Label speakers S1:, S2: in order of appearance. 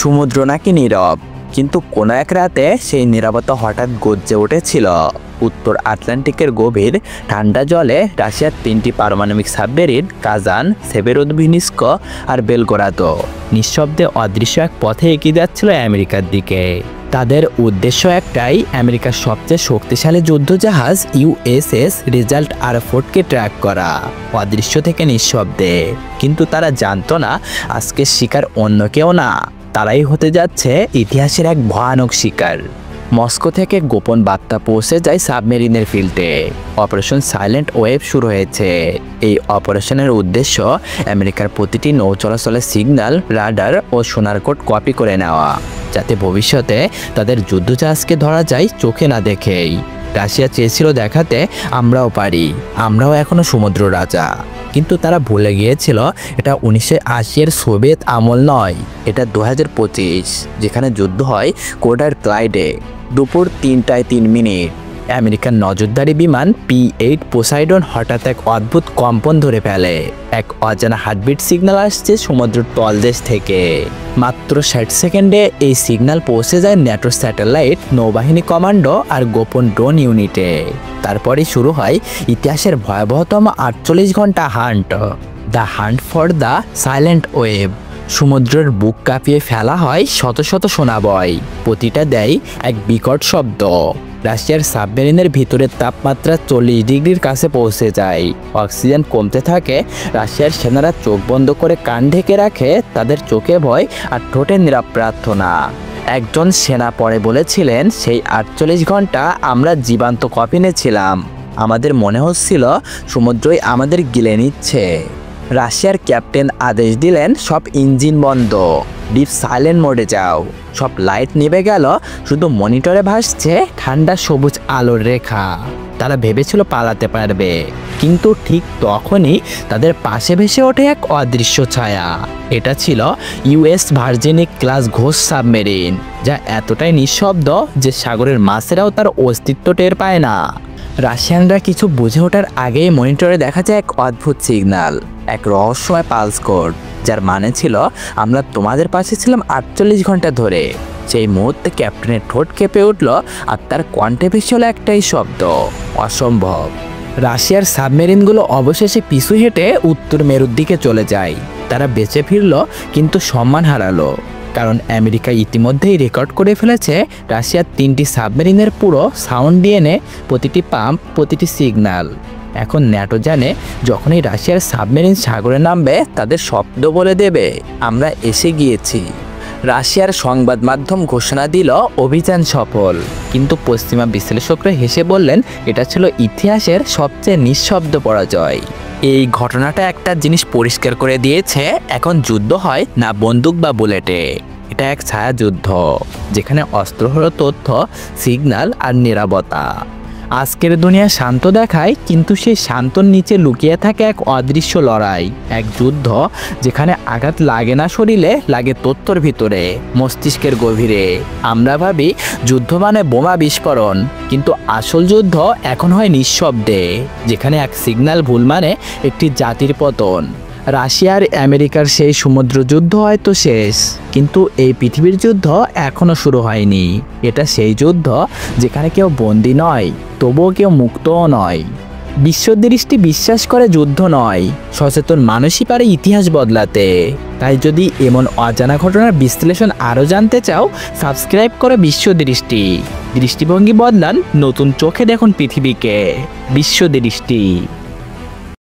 S1: সমুদ্র নাকি নীরব, কিন্তু কোনো এক রাতে সেই নীরবতা হঠাৎ গর্জে উঠেছিল। উত্তর আটলান্টিকের গভীর ঠান্ডা জলে রাশিয়ার 3টি পারমাণবিক সাবমেরিন কাজান, সেভেরোদভিনস্ক আর বেলগোরাদো নিঃশব্দে অদৃশ্য এক পথে এগিয়ে যাচ্ছিল আমেরিকার দিকে। তাদের উদ্দেশ্য একটাই, আমেরিকার সবচেয়ে শক্তিশালী যুদ্ধজাহাজ ইউএসএস রেজাল্ট আরফোর্ডকে ট্র্যাক করা, অদৃশ্য থেকে নিঃশব্দে। কিন্তু তারা জানতো না আজকের শিকার অন্য কেউ না, তারাই হতে যাচ্ছে ইতিহাসের এক ভয়ানক শিকার। মস্কো থেকে গোপন বার্তা পৌঁছে যায় সাবমেরিনের ফিল্ডে। অপারেশন সাইলেন্ট ওয়েভ শুরু হয়েছে। এই অপারেশনের উদ্দেশ্য আমেরিকার প্রতিটি নৌ চলাচলের সিগন্যাল, রাডার ও সোনার কোড কপি করে নেওয়া, যাতে ভবিষ্যতে তাদের যুদ্ধজাহাজকে ধরা যায় চোখে না দেখেই। রাশিয়া চেয়েছিল দেখাতে আমরাও পারি, আমরাও এখনো সমুদ্র রাজা। কিন্তু তারা ভুলে গিয়েছিল এটা 1980-এর সোভিয়েত আমল নয়, এটা 2025, যেখানে যুদ্ধ হয় কোডার ক্লাইডে দুপুর 3টায় 3 মিনিট। আমেরিকান নজরদারি বিমান P-8 পোসাইডন হঠাৎ এক অদ্ভুত কম্পন ধরে ফেলে। এক অজানা হার্টবিট সিগন্যাল আসছে সমুদ্রের তলদেশ থেকে। মাত্র 60 সেকেন্ডে এই সিগন্যাল পৌঁছে যায় ন্যাটো স্যাটেলাইট, নৌবাহিনী কমান্ডো আর গোপন ড্রোন ইউনিটে। তারপরেই শুরু হয় ইতিহাসের ভয়াবহতম 48 ঘন্টা hunt, the hunt for the silent wave. সমুদ্রের বুক কাঁপিয়ে ফেলা হয় শত শত সোনাবয়, প্রতিটা দেয় এক বিকট শব্দ। রাশিয়ার সাবমেরিনের ভিতরের তাপমাত্রা 40 ডিগ্রির কাছে পৌঁছে যায়, অক্সিজেন কমতে থাকে। রাশিয়ার সেনারা চোখ বন্ধ করে কান ঢেকে রাখে, তাদের চোখে ভয় আর ঠোঁটে নীরব প্রার্থনা। একজন সেনা পরে বলেছিলেন, সেই 48 ঘন্টা আমরা জীবান্ত কফিনে ছিলাম, আমাদের মনে হচ্ছিল সমুদ্রই আমাদের গিলে নিচ্ছে। রাশিয়ার ক্যাপ্টেন আদেশ দিলেন, সব ইঞ্জিন বন্ধ, ডিপ সাইলেন্ট মোডে যাও। সব লাইট নিভে গেল, শুধু মনিটরে ভাসছে ঠান্ডা সবুজ আলোর রেখা। তারা ভেবেছিল পালাতে পারবে, কিন্তু ঠিক তখনই তাদের পাশে ভেসে ওঠে এক অদৃশ্য ছায়া। এটা ছিল ইউএস ভার্জিনিক ক্লাস ঘোষ সাবমেরিন, যা এতটাই নিঃশব্দ যে সাগরের মাছেরাও তার অস্তিত্ব টের পায় না। রাশিয়ানরা কিছু বুঝে ওঠার আগেই মনিটরে দেখা যায় এক অদ্ভুত সিগন্যাল, এক রহস্যময় পালস কোড, যার মানে ছিল আমরা তোমাদের পাশে ছিলাম 48 ঘন্টা ধরে। সেই মুহূর্তে ক্যাপ্টেনের ঠোঁট কেঁপে উঠল আর তার কণ্ঠে ভেসে হলো একটাই শব্দ, অসম্ভব। রাশিয়ার সাবমেরিনগুলো অবশেষে পিছু হেঁটে উত্তর মেরুর দিকে চলে যায়। তারা বেঁচে ফিরল, কিন্তু সম্মান হারালো, কারণ আমেরিকা ইতিমধ্যেই রেকর্ড করে ফেলেছে রাশিয়ার 3টি সাবমেরিনের পুরো সাউন্ড ডিএনএ, প্রতিটি পাম্প, প্রতিটি সিগন্যাল। এখন ন্যাটো জানে যখনই রাশিয়ার সাবমেরিন সাগরে নামবে, তাদের শব্দ বলে দেবে আমরা এসে গিয়েছি। রাশিয়ার সংবাদ মাধ্যম ঘোষণা দিল অভিযান সফল, কিন্তু পশ্চিমা বিশ্লেষকরা হেসে বললেন এটা ছিল ইতিহাসের সবচেয়ে নিঃশব্দ পরাজয়। এই ঘটনাটা একটা জিনিস পরিষ্কার করে দিয়েছে, এখন যুদ্ধ হয় না বন্দুক বা বুলেটে, এটা এক ছায়া যুদ্ধ, যেখানে অস্ত্র হলো তথ্য, সিগন্যাল আর নীরবতা। আজকের দুনিয়া শান্ত দেখায়, কিন্তু সেই শান্তর নিচে লুকিয়ে থাকে এক অদৃশ্য লড়াই, এক যুদ্ধ যেখানে আঘাত লাগে না শরীরে, লাগে তথ্যর ভিতরে, মস্তিষ্কের গভীরে। আমরা ভাবি যুদ্ধ মানে বোমা বিস্ফোরণ, কিন্তু আসল যুদ্ধ এখন হয় নিঃশব্দে, যেখানে এক সিগন্যাল ভুল মানে একটি জাতির পতন। রাশিয়ার আমেরিকার সেই সমুদ্র যুদ্ধ হয়তো শেষ, কিন্তু এই পৃথিবীর যুদ্ধ এখনো শুরু হয়নি। এটা সেই যুদ্ধ যেখানে কেউ বন্দী নয়, তবুও কেউ মুক্তও নয়। বিশ্বদৃষ্টি বিশ্বাস করে যুদ্ধ নয়, সচেতন মানুষই পারে ইতিহাস বদলাতে। তাই যদি এমন অজানা ঘটনার বিশ্লেষণ আরও জানতে চাও, সাবস্ক্রাইব করে বিশ্বদৃষ্টি। দৃষ্টিভঙ্গি বদলান, নতুন চোখে দেখুন পৃথিবীকে। বিশ্বদৃষ্টি।